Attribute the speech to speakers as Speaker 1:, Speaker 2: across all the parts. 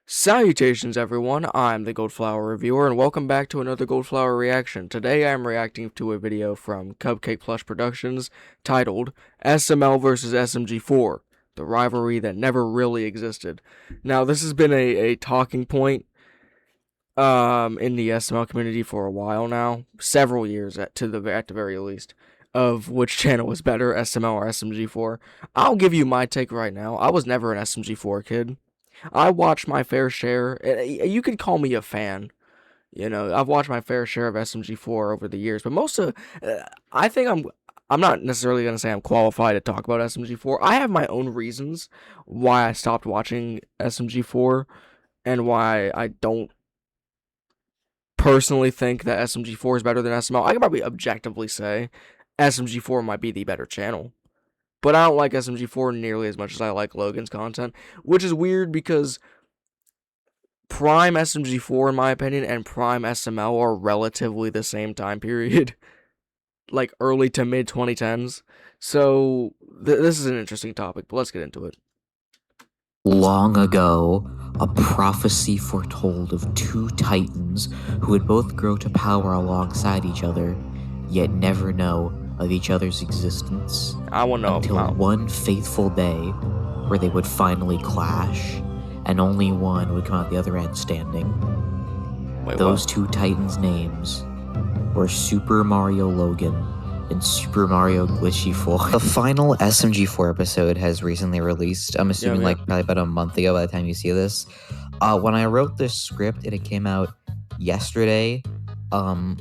Speaker 1: Salutations everyone, I'm the Goldflower Reviewer, and welcome back to another Goldflower Reaction. Today I'm reacting to a video from Cupcake Plush Productions titled SML vs. SMG4, the rivalry that never really existed. Now this has been a talking point in the SML community for a while now, several years at the very least, of which channel is better, SML or SMG4. I'll give you my take right now. I was never an SMG4 kid. I watched my fair share. You could call me a fan. You know, I've watched my fair share of SMG4 over the years, but most of, I think I'm not necessarily gonna say I'm qualified to talk about SMG4. I have my own reasons why I stopped watching SMG4 and why I don't personally think that SMG4 is better than SML. I can probably objectively say SMG4 might be the better channel. But I don't like SMG4 nearly as much as I like Logan's content, which is weird because Prime SMG4, in my opinion, and Prime SML are relatively the same time period, like early to mid 2010s. So this is an interesting topic, but let's get into it.
Speaker 2: Long ago, a prophecy foretold of two titans who would both grow to power alongside each other, yet never know of each other's existence
Speaker 1: I want to know
Speaker 2: until
Speaker 1: about
Speaker 2: one fateful day where they would finally clash, and only one would come out the other end standing. Those two titans' names were Super Mario Logan and Super Mario Glitchy 4. The final SMG4 episode has recently released. I'm assuming probably about a month ago by the time you see this. When I wrote this script, it came out yesterday.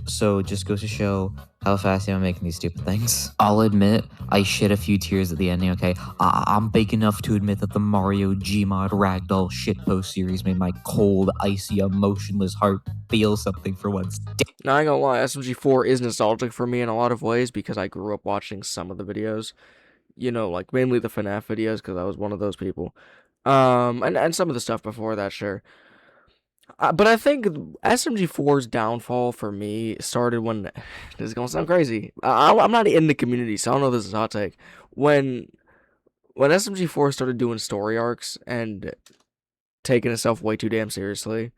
Speaker 2: So it just goes to show how fast I'm making these stupid things. I'll admit, I shed a few tears at the ending, okay? I'm big enough to admit that the Mario Gmod Ragdoll shitpost series made my cold, icy, emotionless heart feel something for once.
Speaker 1: Now, I ain't gonna lie, SMG4 is nostalgic for me in a lot of ways because I grew up watching some of the videos. You know, like mainly the FNAF videos because I was one of those people. And some of the stuff before that, sure. But I think SMG4's downfall for me started when this is gonna sound crazy. I'm not in the community, so I don't know if this is a hot take. When SMG4 started doing story arcs and taking itself way too damn seriously,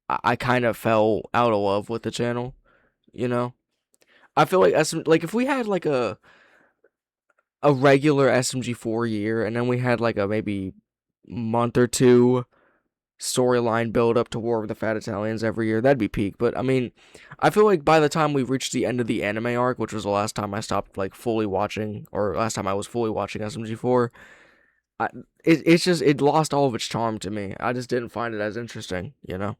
Speaker 1: I kind of fell out of love with the channel. You know, I feel like like if we had like a regular SMG4 year, and then we had like a maybe month or two storyline build up to War of the Fat Italians every year, that'd be peak. But I mean, I feel like by the time we reached the end of the anime arc, which was the last time I stopped like fully watching, or last time I was fully watching SMG4, it lost all of its charm to me. I just didn't find it as interesting, you know.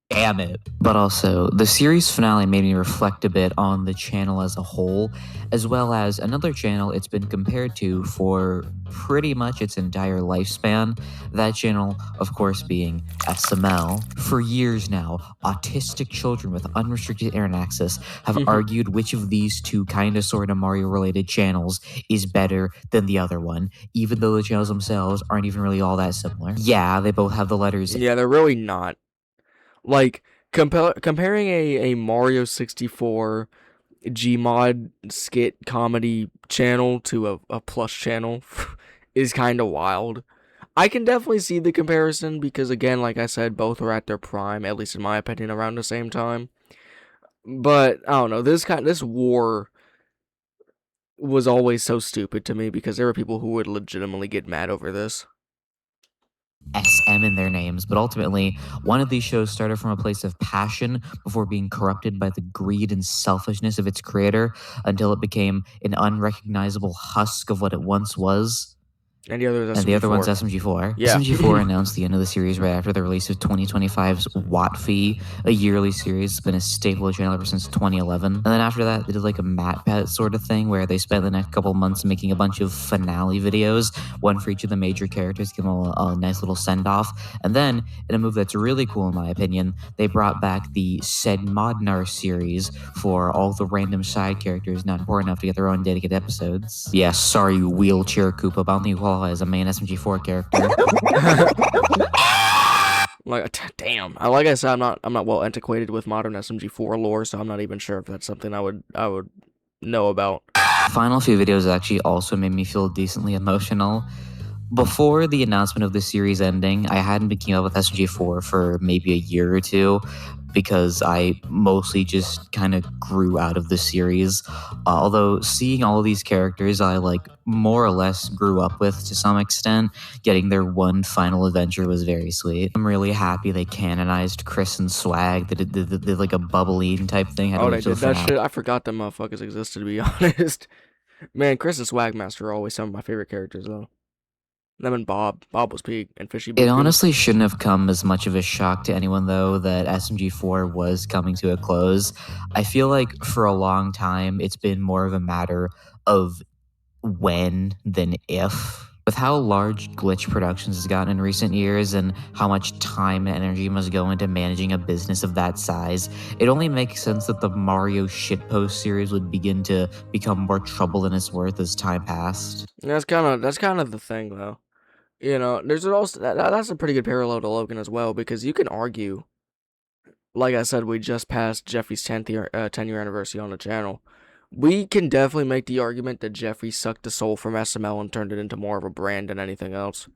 Speaker 2: Damn it. But also, the series finale made me reflect a bit on the channel as a whole, as well as another channel it's been compared to for pretty much its entire lifespan. That channel, of course, being SML. For years now, autistic children with unrestricted internet access have argued which of these two kinda sorta Mario-related channels is better than the other one, even though the channels themselves aren't even really all that similar. Yeah, they both have the letters.
Speaker 1: Yeah, they're really not. Like, comparing a Mario 64 Gmod skit comedy channel to a Plush channel is kind of wild. I can definitely see the comparison because, again, like I said, both are at their prime, at least in my opinion, around the same time. But I don't know, this war was always so stupid to me because there were people who would legitimately get mad over this.
Speaker 2: SM in their names, but ultimately, one of these shows started from a place of passion before being corrupted by the greed and selfishness of its creator until it became an unrecognizable husk of what it once was.
Speaker 1: And the other
Speaker 2: one's SMG4.
Speaker 1: Yeah.
Speaker 2: SMG4 announced the end of the series right after the release of 2025's Watt Fee, a yearly series. It's been a staple of the channel ever since 2011. And then after that, they did like a MatPat sort of thing where they spent the next couple months making a bunch of finale videos, one for each of the major characters, give them a nice little send-off. And then, in a move that's really cool in my opinion, they brought back the Said Modnar series for all the random side characters not important enough to get their own dedicated episodes. Yeah, sorry, Wheelchair Koopa, but I don't think you qualify as a main SMG4 character.
Speaker 1: Like, damn. Like I said, I'm not well antiquated with modern SMG4 lore, so I'm not even sure if that's something I would know about.
Speaker 2: Final few videos actually also made me feel decently emotional. Before the announcement of the series ending, I hadn't been keeping up with SMG4 for maybe a year or two because I mostly just kind of grew out of the series. Although seeing all of these characters I like more or less grew up with to some extent, getting their one final adventure was very sweet. I'm really happy they canonized Chris and Swag. They did like a bubbling type thing. I
Speaker 1: Oh,
Speaker 2: don't
Speaker 1: they
Speaker 2: feel
Speaker 1: did
Speaker 2: for
Speaker 1: that
Speaker 2: now.
Speaker 1: shit. I forgot them motherfuckers existed, to be honest. Man, Chris and Swagmaster are always some of my favorite characters, though. Them and Bob. Bob was peak, and Fishy
Speaker 2: It
Speaker 1: was peak.
Speaker 2: honestly shouldn't have come as much of a shock to anyone, though, that SMG4 was coming to a close. I feel like for a long time, it's been more of a matter of when than if. With how large Glitch Productions has gotten in recent years and how much time and energy must go into managing a business of that size, it only makes sense that the Mario shitpost series would begin to become more trouble than it's worth as time passed.
Speaker 1: And that's kind of the thing, though. You know, there's also that's a pretty good parallel to Logan as well, because you can argue, like I said, we just passed Jeffrey's 10-year anniversary on the channel. We can definitely make the argument that Jeffrey sucked the soul from SML and turned it into more of a brand than anything else.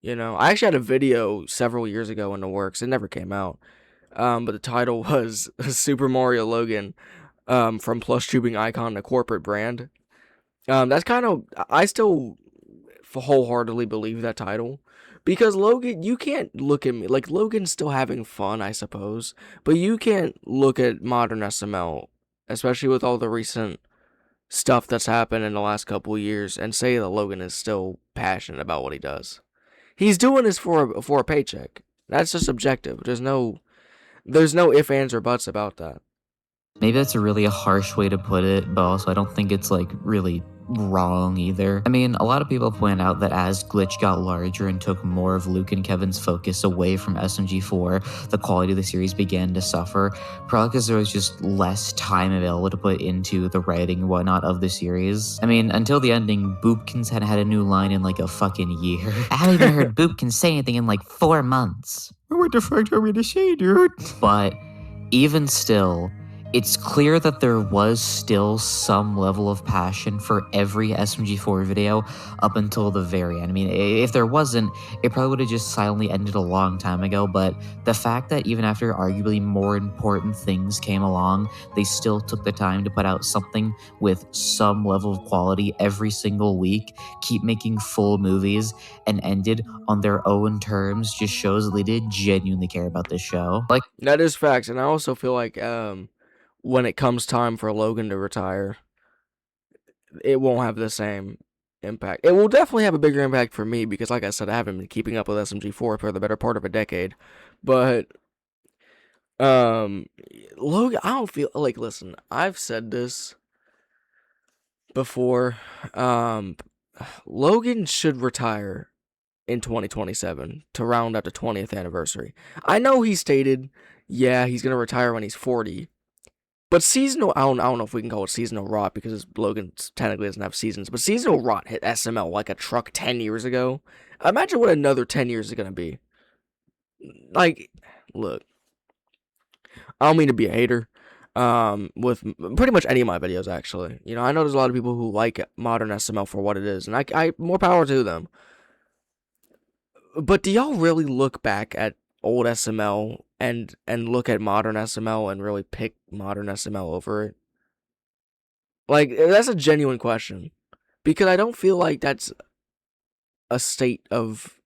Speaker 1: You know, I actually had a video several years ago in the works. It never came out. But the title was Super Mario Logan, from Plush tubing icon to corporate brand. That's kind of, I still wholeheartedly believe that title, because Logan, you can't look at me like Logan's still having fun, I suppose, but you can't look at modern SML, especially with all the recent stuff that's happened in the last couple of years, and say that Logan is still passionate about what he does. He's doing this for a paycheck. That's just objective. There's no ifs, ands, or buts about that.
Speaker 2: Maybe that's a really harsh way to put it, but also I don't think it's like really wrong either. I mean, a lot of people point out that as Glitch got larger and took more of Luke and Kevin's focus away from SMG4, the quality of the series began to suffer, probably because there was just less time available to put into the writing and whatnot of the series. I mean, until the ending, Boopkins hadn't had a new line in like a fucking year. I haven't even heard Boopkins say anything in like 4 months. What the fuck are we to say, dude? But even still, it's clear that there was still some level of passion for every SMG4 video up until the very end. I mean, if there wasn't, it probably would have just silently ended a long time ago, but the fact that even after arguably more important things came along, they still took the time to put out something with some level of quality every single week, keep making full movies, and ended on their own terms just shows that they did genuinely care about this show. Like,
Speaker 1: That is facts, and I also feel like when it comes time for Logan to retire, it won't have the same impact. It will definitely have a bigger impact for me because, like I said, I haven't been keeping up with SMG4 for the better part of a decade. But Logan, I don't feel like, listen, I've said this before. Logan should retire in 2027 to round out the 20th anniversary. I know he stated, yeah, he's gonna retire when he's 40. But seasonal, I don't know if we can call it seasonal rot because Logan technically doesn't have seasons. But seasonal rot hit SML like a truck 10 years ago. Imagine what another 10 years is going to be. Like, look, I don't mean to be a hater with pretty much any of my videos, actually. You know, I know there's a lot of people who like modern SML for what it is, and I more power to them. But do y'all really look back at old SML and look at modern SML and really pick modern SML over it? Like, that's a genuine question, because I don't feel like that's a state of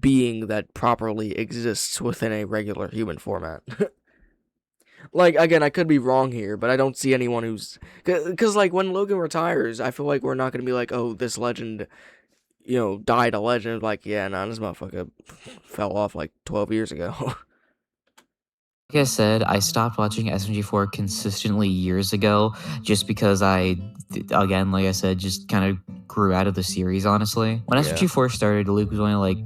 Speaker 1: being that properly exists within a regular human format. Like, again, I could be wrong here, but I don't see anyone who's, because like when Logan retires, I feel like we're not gonna be like, oh, this legend, you know, died a legend. Like, yeah, nah, this motherfucker fell off like 12 years ago.
Speaker 2: like I said, I stopped watching SMG4 consistently years ago just because again, like I said, just kind of grew out of the series, honestly. When
Speaker 1: Yeah.
Speaker 2: SMG4 started, Luke was only like,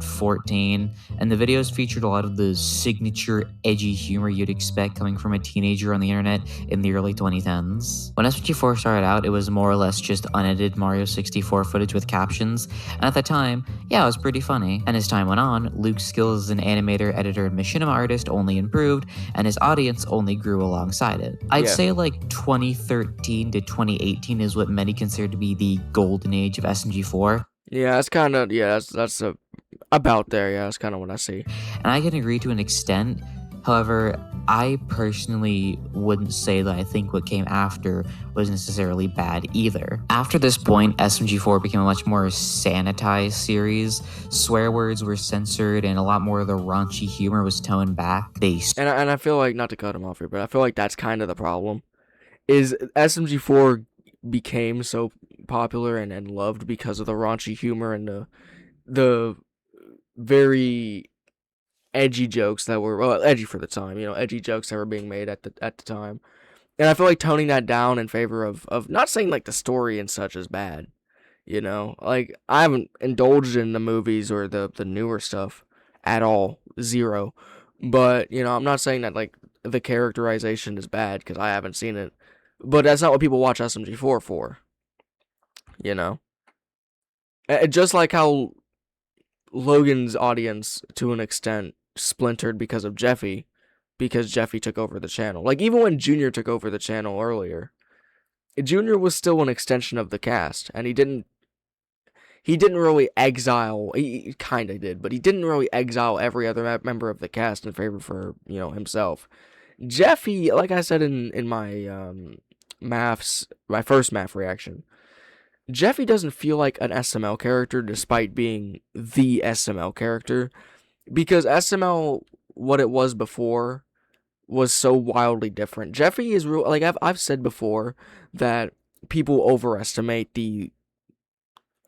Speaker 2: 14? And the videos featured a lot of the signature edgy humor you'd expect coming from a teenager on the internet in the early 2010s. When SMG4 started out, it was more or less just unedited Mario 64 footage with captions, and at the time, yeah, it was pretty funny. And as time went on, Luke's skills as an animator, editor, and machinima artist only improved, and his audience only grew alongside it. I'd say like 2013 to 2018 is what many consider to be the golden age of SMG4.
Speaker 1: Yeah, that's kind of that's about there. Yeah, that's kind of what I see.
Speaker 2: And I can agree to an extent. However, I personally wouldn't say that I think what came after was necessarily bad either. After this point, SMG4 became a much more sanitized series. Swear words were censored and a lot more of the raunchy humor was toned back.
Speaker 1: And I feel like, not to cut him off here, but I feel like that's kind of the problem. Is SMG4 became so popular and loved because of the raunchy humor and the very edgy jokes that were, well, edgy for the time, edgy jokes that were being made at the time. And I feel like toning that down in favor of not saying like the story and such is bad, like I haven't indulged in the movies or the newer stuff at all, zero. But I'm not saying that like the characterization is bad because I haven't seen it. But that's not what people watch SMG4 for, you know. Just like how Logan's audience to an extent splintered because Jeffy took over the channel. Like even when Junior took over the channel earlier, Junior was still an extension of the cast, and he didn't really exile. He kind of did, but he didn't really exile every other member of the cast in favor for himself. Jeffy, like I said in my first math reaction, Jeffy doesn't feel like an SML character despite being the SML character, because SML, what it was before, was so wildly different. Jeffy is real. Like I've said before that people overestimate the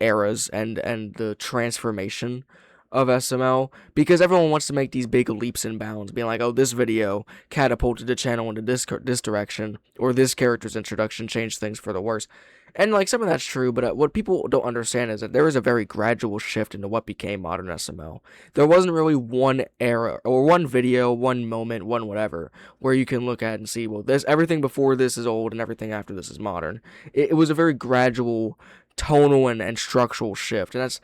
Speaker 1: eras and the transformation of SML because everyone wants to make these big leaps and bounds, being like, oh, this video catapulted the channel into this direction, or this character's introduction changed things for the worse. And like some of that's true, but what people don't understand is that there is a very gradual shift into what became modern SML. There wasn't really one era or one video, one moment, one whatever where you can look at and see, well, this everything before this is old and everything after this is modern. It was a very gradual tonal and structural shift, and that's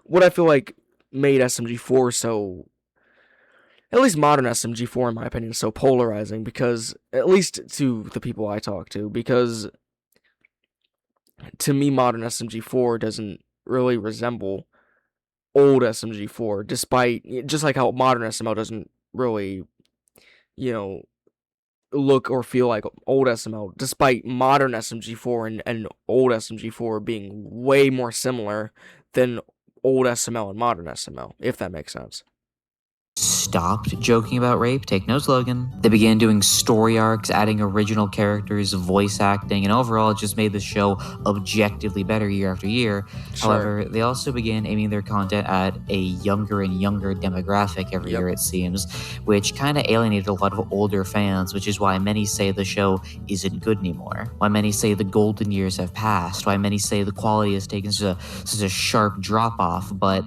Speaker 1: what I feel like made SMG4 so, at least modern SMG4 in my opinion, so polarizing, because at least to the people I talk to, because to me modern SMG4 doesn't really resemble old SMG4, despite just like how modern SML doesn't really you know look or feel like old SML, despite modern SMG4 and old SMG4 being way more similar than old SML and modern SML, if that makes sense.
Speaker 2: Stopped joking about rape, take notes, Logan. They began doing story arcs, adding original characters, voice acting, and overall it just made the show objectively better year after year.
Speaker 1: Sure.
Speaker 2: However, they also began aiming their content at a younger and younger demographic every year, it seems, which kind of alienated a lot of older fans, which is why many say the show isn't good anymore. Why many say the golden years have passed. Why many say the quality has taken such a sharp drop off, but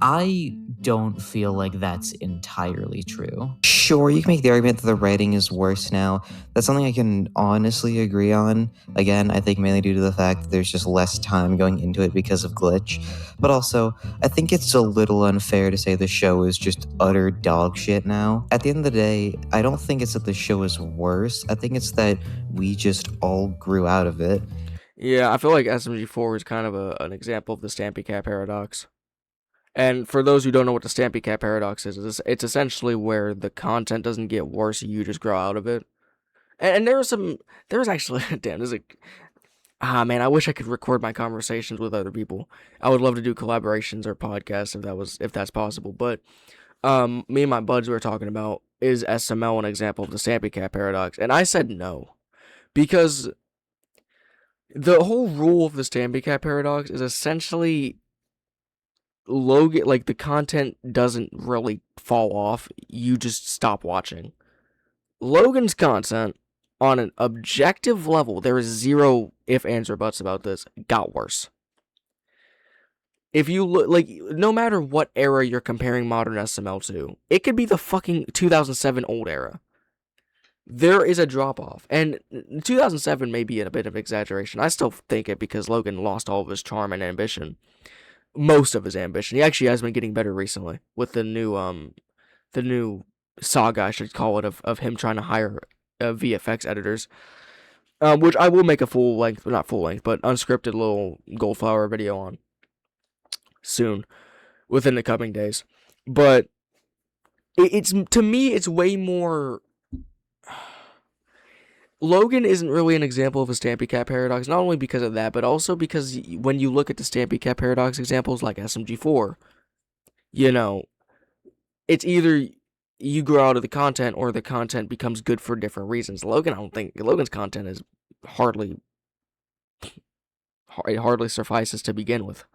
Speaker 2: I don't feel like that's entirely true.
Speaker 3: Sure, you can make the argument that the writing is worse now. That's something I can honestly agree on. Again, I think mainly due to the fact that there's just less time going into it because of Glitch. But also, I think it's a little unfair to say the show is just utter dog shit now. At the end of the day, I don't think it's that the show is worse. I think it's that we just all grew out of it.
Speaker 1: Yeah, I feel like SMG4 is kind of an example of the Stampy Cat paradox. And for those who don't know what the Stampy Cat paradox is, it's essentially where the content doesn't get worse, you just grow out of it. And there's actually, damn, man, I wish I could record my conversations with other people. I would love to do collaborations or podcasts if that's possible. But me and my buds were talking about, is SML an example of the Stampy Cat paradox? And I said no, because the whole rule of the Stampy Cat paradox is essentially Logan, like the content doesn't really fall off, you just stop watching. Logan's content, on an objective level, there is zero if, ands, or buts about this, got worse. If you look, like, no matter what era you're comparing modern SML to, it could be the fucking 2007 old era. There is a drop off, and 2007 may be a bit of exaggeration. I still think it because Logan lost all of his charm and ambition. Most of his ambition. He actually has been getting better recently with the new saga, I should call it, of him trying to hire VFX editors, which I will make a full length, not full length, but unscripted little Goldflower video on. soon, within the coming days. But it's to me, it's way more. Logan isn't really an example of a Stampy Cat paradox, not only because of that, but also because when you look at the Stampy Cat paradox examples like SMG4, you know, it's either you grow out of the content or the content becomes good for different reasons. Logan, I don't think Logan's content is it hardly suffices to begin with.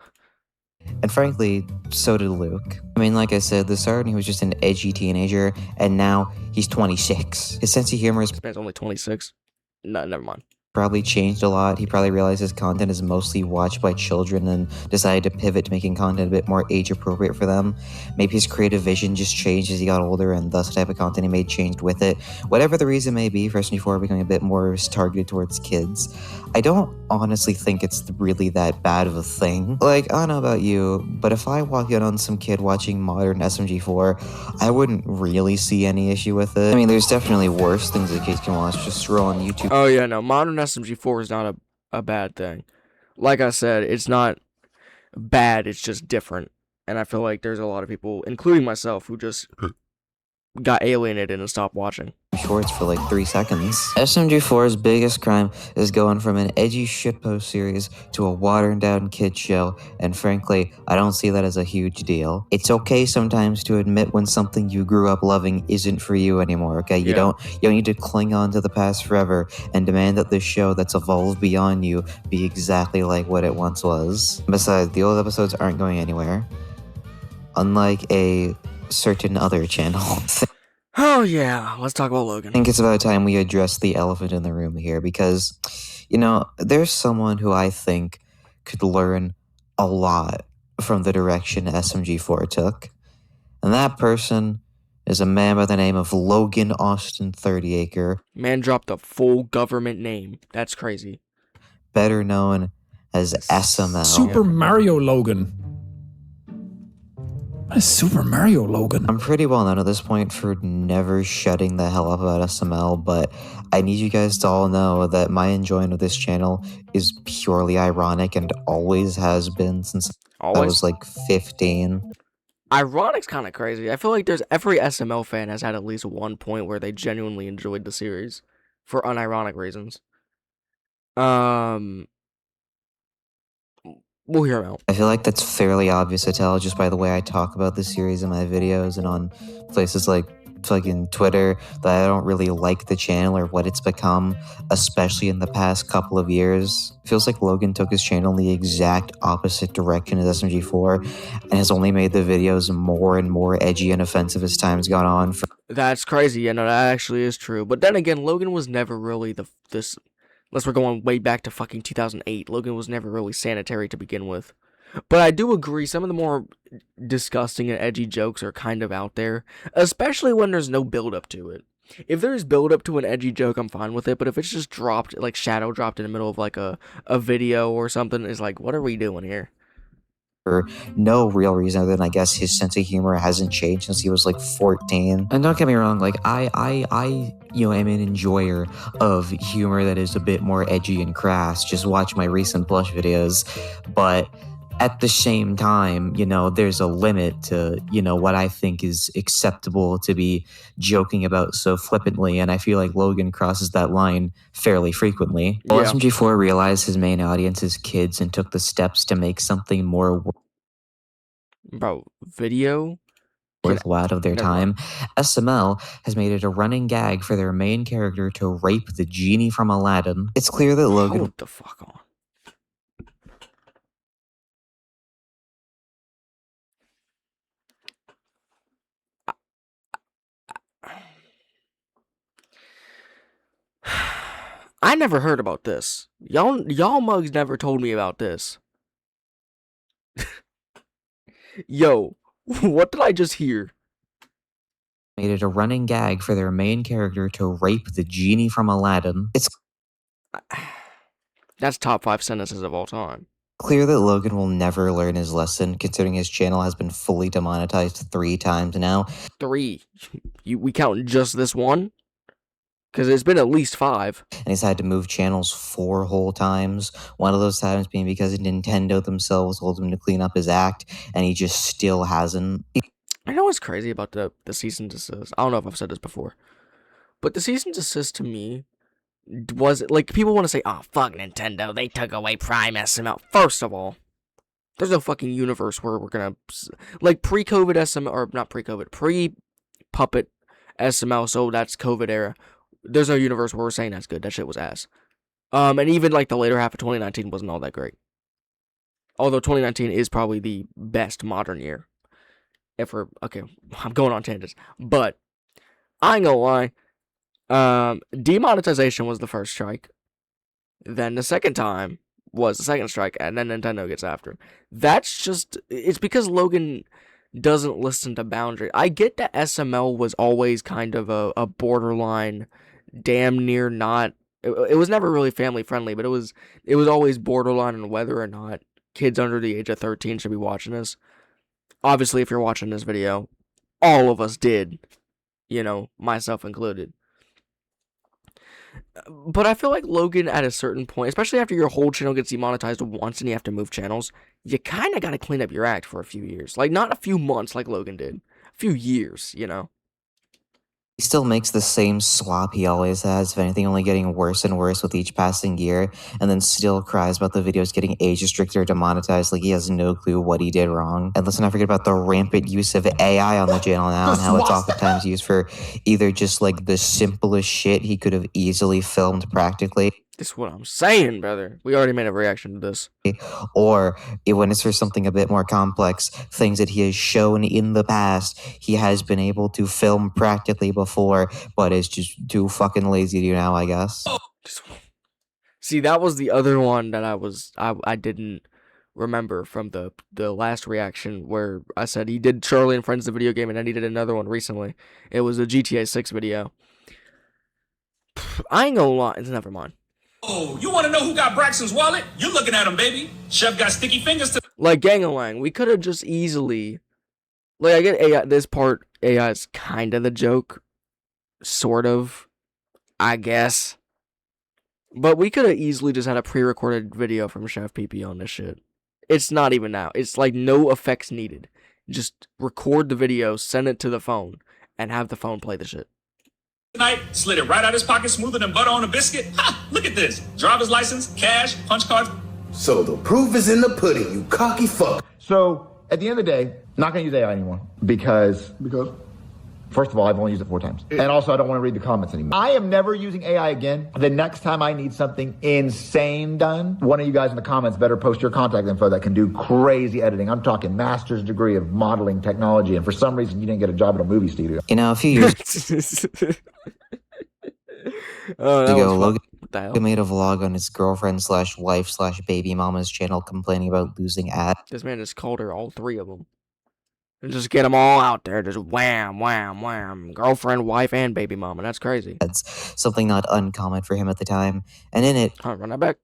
Speaker 3: And frankly, so did Luke. I mean, like I said, the start he was just an edgy teenager, and now he's 26. His sense of humor is
Speaker 1: This man's only 26. No, never mind.
Speaker 3: probably changed a lot. He probably realized his content is mostly watched by children and decided to pivot to making content a bit more age appropriate for them. Maybe his creative vision just changed as he got older, and thus the type of content he made changed with it. Whatever the reason may be for SMG4 becoming a bit more targeted towards kids, I don't honestly think it's really that bad of a thing. Like, I don't know about you, but if I walk in on some kid watching modern SMG4, I wouldn't really see any issue with it. I mean, there's definitely worse things that kids can watch. Just scroll on YouTube.
Speaker 1: Oh yeah, no, modern SMG4 is not a bad thing. Like I said, it's not bad, it's just different. And I feel like there's a lot of people, including myself, who just got alienated and stopped watching.
Speaker 3: Shorts for like 3 seconds. SMG4's biggest crime is going from an edgy shitpost series to a watered down kid show, and frankly, I don't see that as a huge deal. It's okay sometimes to admit when something you grew up loving isn't for you anymore, okay? You don't need to cling on to the past forever and demand that this show that's evolved beyond you be exactly like what it once was. Besides, the old episodes aren't going anywhere. Unlike a certain other channel.
Speaker 1: Oh yeah, let's talk about Logan.
Speaker 3: I think it's about time we address the elephant in the room here because, you know, there's someone who I think could learn a lot from the direction SMG4 took. And that person is a man by the name of Logan Austin 30acre.
Speaker 1: Man dropped a full government name. That's crazy.
Speaker 3: Better known as SML.
Speaker 4: Super Mario Logan. What is Super Mario Logan?
Speaker 3: I'm pretty well known at this point for never shutting the hell up about SML, but I need you guys to all know that my enjoyment of this channel is purely ironic and always has been since I was like 15.
Speaker 1: Ironic's kind of crazy. I feel like every SML fan has had at least one point where they genuinely enjoyed the series for unironic reasons. We'll hear him out.
Speaker 3: I feel like that's fairly obvious to tell just by the way I talk about the series in my videos and on places like fucking Twitter that I don't really like the channel or what it's become, especially in the past couple of years. It feels like Logan took his channel in the exact opposite direction as SMG4 and has only made the videos more and more edgy and offensive as time's gone on.
Speaker 1: That's crazy. Yeah, no, that actually is true. But then again, Logan was never really this. Unless we're going way back to fucking 2008, Logan was never really sanitary to begin with. But I do agree, some of the more disgusting and edgy jokes are kind of out there, especially when there's no build-up to it. If there's build-up to an edgy joke, I'm fine with it, but if it's just dropped, like shadow dropped in the middle of like a video or something, it's like, what are we doing here?
Speaker 3: For no real reason other than I guess his sense of humor hasn't changed since he was like 14. And don't get me wrong, like I you know, am an enjoyer of humor that is a bit more edgy and crass. Just watch my recent Plush videos. But at the same time, you know, there's a limit to, you know, what I think is acceptable to be joking about so flippantly, and I feel like Logan crosses that line fairly frequently. Well, SMG4 realized his main audience is kids and took the steps to make something more
Speaker 1: video
Speaker 3: worthwhile out of their time. SML has made it a running gag for their main character to rape the genie from Aladdin. It's clear that Logan...
Speaker 1: Hold the fuck on. I never heard about this. Y'all mugs never told me about this. Yo, what did I just hear?
Speaker 3: Made it a running gag for their main character to rape the genie from Aladdin. It's
Speaker 1: That's top 5 sentences of all time.
Speaker 3: Clear that Logan will never learn his lesson, considering his channel has been fully demonetized 3 times now.
Speaker 1: 3? We count just this one? Because it's been at least 5.
Speaker 3: And he's had to move channels 4 whole times. One of those times being because Nintendo themselves told him to clean up his act, and he just still hasn't.
Speaker 1: I know what's crazy about the cease and desist. I don't know if I've said this before, but the cease and desist to me was like, people want to say, "Oh fuck Nintendo, they took away Prime SML." First of all, there's no fucking universe where we're gonna like pre-COVID SML, or not pre-COVID, pre-Puppet SML. So that's COVID era. There's no universe where we're saying that's good. That shit was ass. And even like the later half of 2019 wasn't all that great. Although 2019 is probably the best modern year. Okay, I'm going on tangents, but I ain't gonna lie. Demonetization was the first strike. Then the second time was the second strike, and then Nintendo gets after him. That's just, it's because Logan doesn't listen to boundaries. I get that SML was always kind of a borderline, damn near not. It was never really family friendly, but it was always borderline on whether or not kids under the age of 13 should be watching this. Obviously, if you're watching this video, all of us did, myself included. But I feel like Logan, at a certain point, especially after your whole channel gets demonetized once and you have to move channels, you kind of got to clean up your act for a few years. Like, not a few months like Logan did. A few years,
Speaker 3: He still makes the same slop he always has, if anything, only getting worse and worse with each passing year, and then still cries about the videos getting age restricted or demonetized like he has no clue what he did wrong. And let's not forget about the rampant use of AI on the channel now, and how it's oftentimes used for either just like the simplest shit he could have easily filmed practically.
Speaker 1: That's what I'm saying, brother. We already made a reaction to this.
Speaker 3: Or when it's for something a bit more complex, things that he has shown in the past he has been able to film practically before, but is just too fucking lazy to do now, I guess.
Speaker 1: See, that was the other one that I didn't remember from the last reaction, where I said he did Charlie and Friends the video game, and then he did another one recently. It was a GTA 6 video. I ain't gonna lie, never mind.
Speaker 5: Oh, you want to know who got Braxton's wallet? You're looking at him, baby. Chef got sticky fingers to...
Speaker 1: Like, Gang-a-Lang, we could have just easily... Like, I get AI, this part, AI is kind of the joke. Sort of. I guess. But we could have easily just had a pre-recorded video from Chef PP on this shit. It's not even now. It's like no effects needed. Just record the video, send it to the phone, and have the phone play the shit.
Speaker 5: Tonight, slid it right out his pocket, smoother than butter on a biscuit. Ha! Look at this. Driver's license, cash, punch card.
Speaker 6: So the proof is in the pudding, you cocky fuck.
Speaker 7: So at the end of the day, not going to use AI anymore because first of all, I've only used it 4 times. And also, I don't want to read the comments anymore. I am never using AI again. The next time I need something insane done, one of you guys in the comments better post your contact info that can do crazy editing. I'm talking master's degree of modeling technology. And for some reason, you didn't get a job at a movie studio.
Speaker 3: A few years ago, Logan made a vlog on his girlfriend/wife/baby mama's channel complaining about losing ads.
Speaker 1: This man just called her all 3 of them. And just get them all out there. Just wham, wham, wham. Girlfriend, wife, and baby mama. That's crazy.
Speaker 3: That's something not uncommon for him at the time. And in it,
Speaker 1: run that back.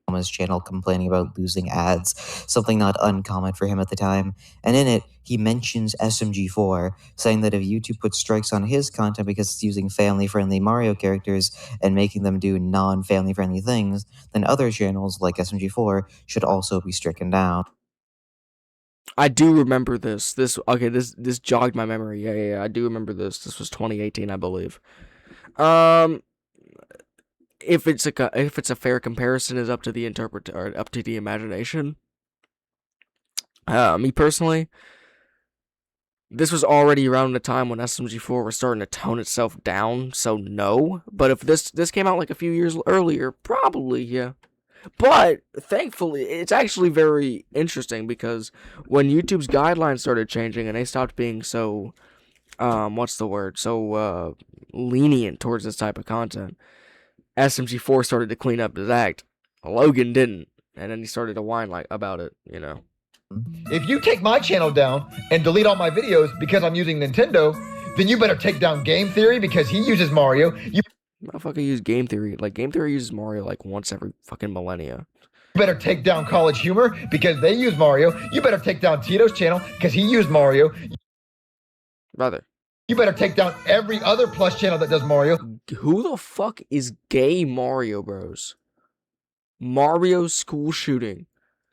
Speaker 3: Mama's channel complaining about losing ads. Something not uncommon for him at the time. And in it, he mentions SMG4, saying that if YouTube puts strikes on his content because it's using family-friendly Mario characters and making them do non-family-friendly things, then other channels like SMG4 should also be stricken down.
Speaker 1: I do remember this. This jogged my memory. Yeah. I do remember this. This was 2018, I believe. If it's a fair comparison, is up to the interpreter, up to the imagination. Me personally, this was already around the time when SMG4 was starting to tone itself down. So no. But if this came out like a few years earlier, probably yeah. But thankfully, it's actually very interesting because when YouTube's guidelines started changing and they stopped being so, so lenient towards this type of content, SMG4 started to clean up his act. Logan didn't, and then he started to whine about it,
Speaker 7: If you take my channel down and delete all my videos because I'm using Nintendo, then you better take down Game Theory because he uses Mario.
Speaker 1: Motherfucker use Game Theory. Like, Game Theory uses Mario like once every fucking millennia.
Speaker 7: You better take down College Humor because they use Mario. You better take down Tito's channel because he used Mario.
Speaker 1: Brother.
Speaker 7: You better take down every other Plush channel that does Mario.
Speaker 1: Who the fuck is gay Mario Bros? Mario school shooting.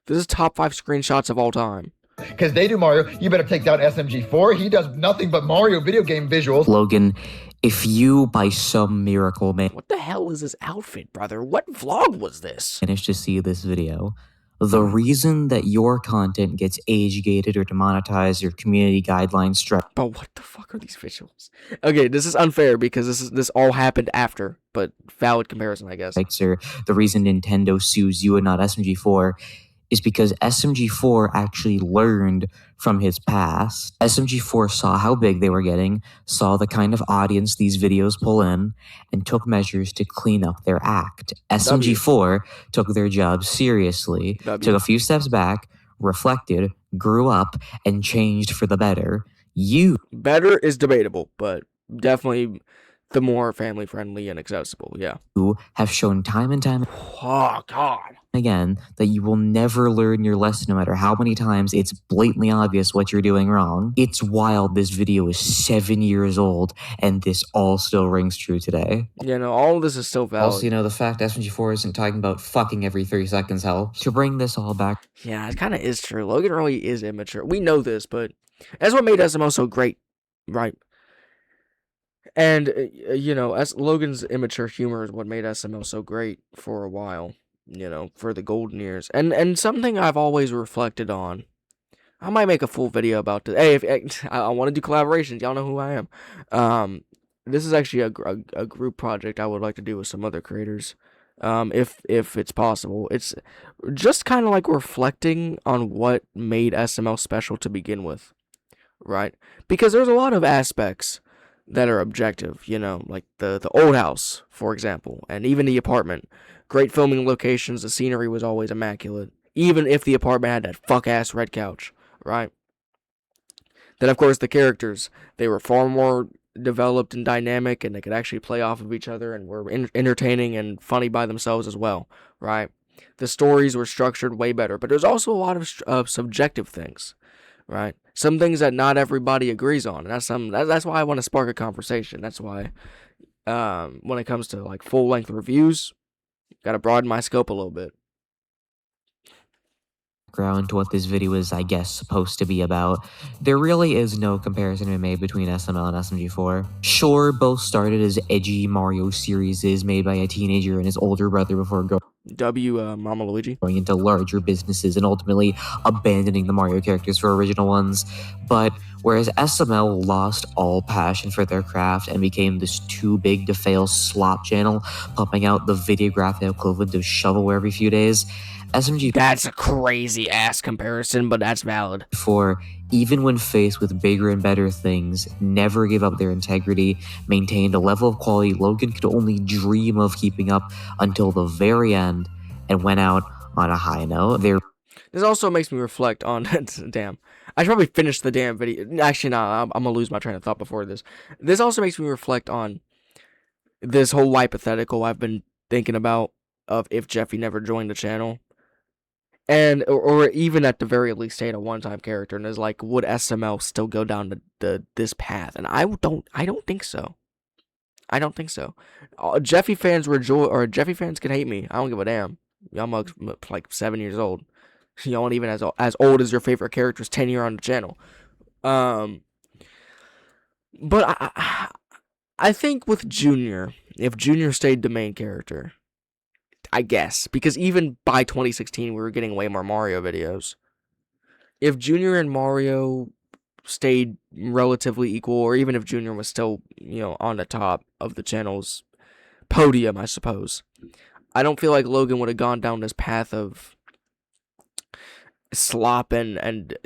Speaker 1: This is top 5 screenshots of all time.
Speaker 7: Because they do Mario, you better take down SMG4. He does nothing but Mario video game visuals.
Speaker 2: Logan, if you, by some miracle,
Speaker 1: What the hell is this outfit, brother? What vlog was this?
Speaker 2: manage to see this video, the reason that your content gets age-gated or demonetized or community guidelines struck.
Speaker 1: But what the fuck are these visuals? Okay, this is unfair because this all happened after, but valid comparison, I guess.
Speaker 2: Or the reason Nintendo sues you and not SMG4 is because SMG4 actually learned from his past. SMG4 saw how big they were getting, saw the kind of audience these videos pull in, and took measures to clean up their act. SMG4 took their job seriously, took a few steps back, reflected, grew up, and changed for the better.
Speaker 1: Better is debatable, but definitely the more family-friendly and accessible, yeah.
Speaker 2: You have shown time and time
Speaker 1: Oh, God.
Speaker 2: again that you will never learn your lesson no matter how many times it's blatantly obvious what you're doing wrong. It's wild this video is 7 years old and this all still rings true today.
Speaker 1: You know, all of this is still valid.
Speaker 2: Also, the fact SMG4 isn't talking about fucking every 30 seconds helps. To bring this all back.
Speaker 1: Yeah, it kind of is true. Logan really is immature. We know this, but that's what made SML so great, right? And, as Logan's immature humor is what made SML so great for a while, for the golden years. And something I've always reflected on. I might make a full video about this. Hey, I want to do collaborations. Y'all know who I am. This is actually a group project I would like to do with some other creators. If it's possible. It's just kind of like reflecting on what made SML special to begin with, right? Because there's a lot of aspects that are objective, like the old house, for example, and even the apartment. Great filming locations, the scenery was always immaculate, even if the apartment had that fuck-ass red couch, right? Then, of course, the characters, they were far more developed and dynamic, and they could actually play off of each other, and were entertaining and funny by themselves as well, right? The stories were structured way better, but there's also a lot of subjective things, right? Some things that not everybody agrees on, and that's why I want to spark a conversation. That's why, when it comes to like full-length reviews, gotta broaden my scope a little bit.
Speaker 2: Ground to what this video is, I guess, supposed to be about, there really is no comparison to be made between SML and SMG4. Sure, both started as edgy Mario series made by a teenager and his older brother before
Speaker 1: Mama Luigi.
Speaker 2: going into larger businesses and ultimately abandoning the Mario characters for original ones. But whereas SML lost all passion for their craft and became this too big to fail slop channel, pumping out the videographic equivalent of shovelware every few days, SMG4,
Speaker 1: That's a crazy ass comparison, but that's valid.
Speaker 2: even when faced with bigger and better things, never gave up their integrity, maintained a level of quality Logan could only dream of keeping up until the very end, and went out on a high note.
Speaker 1: This also makes me reflect on... Damn. I should probably finish the damn video. Actually, no, I'm gonna lose my train of thought before this. This also makes me reflect on this whole hypothetical I've been thinking about of if Jeffy never joined the channel. And, or even at the very least stayed a one-time character, and is like, would SML still go down this path? And I don't think so. I don't think so. Jeffy fans Jeffy fans can hate me. I don't give a damn. Y'all like 7 years old. Y'all aren't even as old as your favorite character's tenure on the channel. But I think with Junior, if Junior stayed the main character, I guess, because even by 2016, we were getting way more Mario videos. If Junior and Mario stayed relatively equal, or even if Junior was still, on the top of the channel's podium, I suppose, I don't feel like Logan would have gone down this path of slop and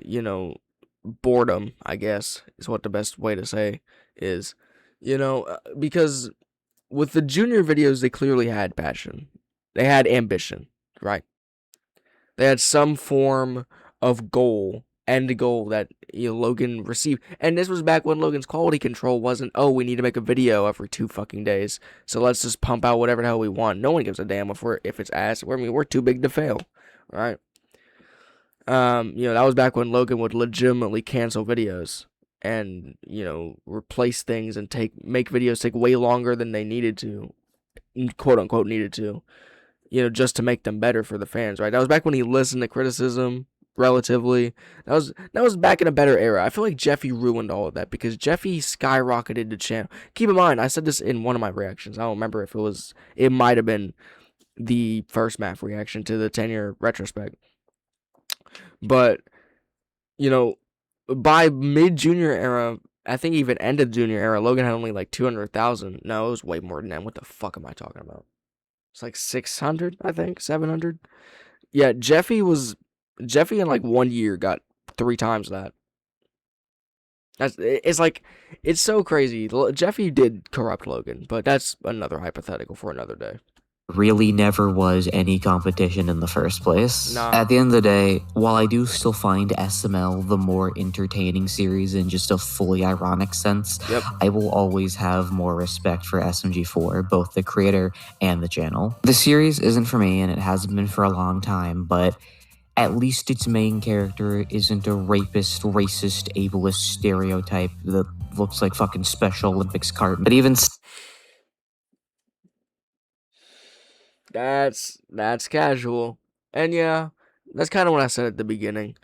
Speaker 1: boredom, I guess, is what the best way to say is, because with the Junior videos, they clearly had passion. They had ambition, right? They had some form of end goal that Logan received. And this was back when Logan's quality control wasn't, oh, we need to make a video every 2 fucking days, so let's just pump out whatever the hell we want. No one gives a damn if it's ass. We're too big to fail, right? That was back when Logan would legitimately cancel videos. and, you know, replace things and make videos take way longer than they needed to, quote unquote needed to, you know, just to make them better for the fans, right? That was back when he listened to criticism relatively. That was back in a better era. I feel like Jeffy ruined all of that because Jeffy skyrocketed the channel. Keep in mind, I said this in one of my reactions. I don't remember if it might have been the first math reaction to the 10-year retrospect. But, you know, by mid-junior era, I think even end of junior era, Logan had only like 200,000. No, it was way more than that. What the fuck am I talking about? It's like 600, I think, 700. Yeah, Jeffy in like 1 year got 3 times that. It's so crazy. Jeffy did corrupt Logan, but that's another hypothetical for another day.
Speaker 2: Really never was any competition in the first place.
Speaker 1: Nah.
Speaker 2: At the end of the day, while I do still find SML the more entertaining series in just a fully ironic sense,
Speaker 1: Yep.
Speaker 2: I will always have more respect for SMG4, both the creator and the channel. The series isn't for me, and it hasn't been for a long time, but at least its main character isn't a rapist, racist, ableist stereotype that looks like fucking Special Olympics carton. But even
Speaker 1: That's casual. And yeah, that's kind of what I said at the beginning.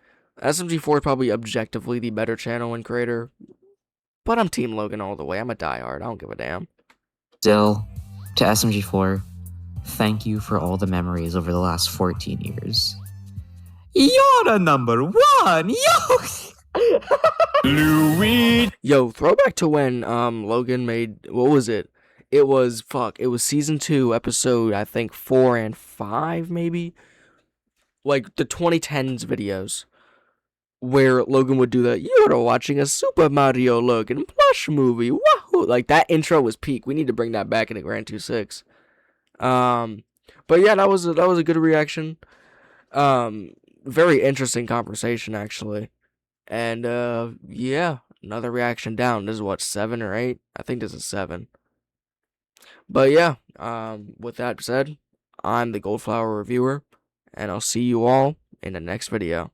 Speaker 1: SMG4 is probably objectively the better channel and creator, but I'm Team Logan all the way. I'm a diehard. I don't give a damn.
Speaker 2: still, to SMG4, thank you for all the memories over the last 14 years. You're the number one!
Speaker 1: Yo, throwback to when Logan made, what was it? It was season 2, episode I think 4 and 5 maybe. Like the 2010s videos where Logan would do that. You're watching a Super Mario Logan Plush movie. Wahoo! Like that intro was peak. We need to bring that back in the Grand 2-6. But yeah, that was a good reaction. Very interesting conversation actually. And yeah, another reaction down. This is what, 7 or 8? I think this is 7. But yeah, with that said, I'm the Goldflower Reviewer, and I'll see you all in the next video.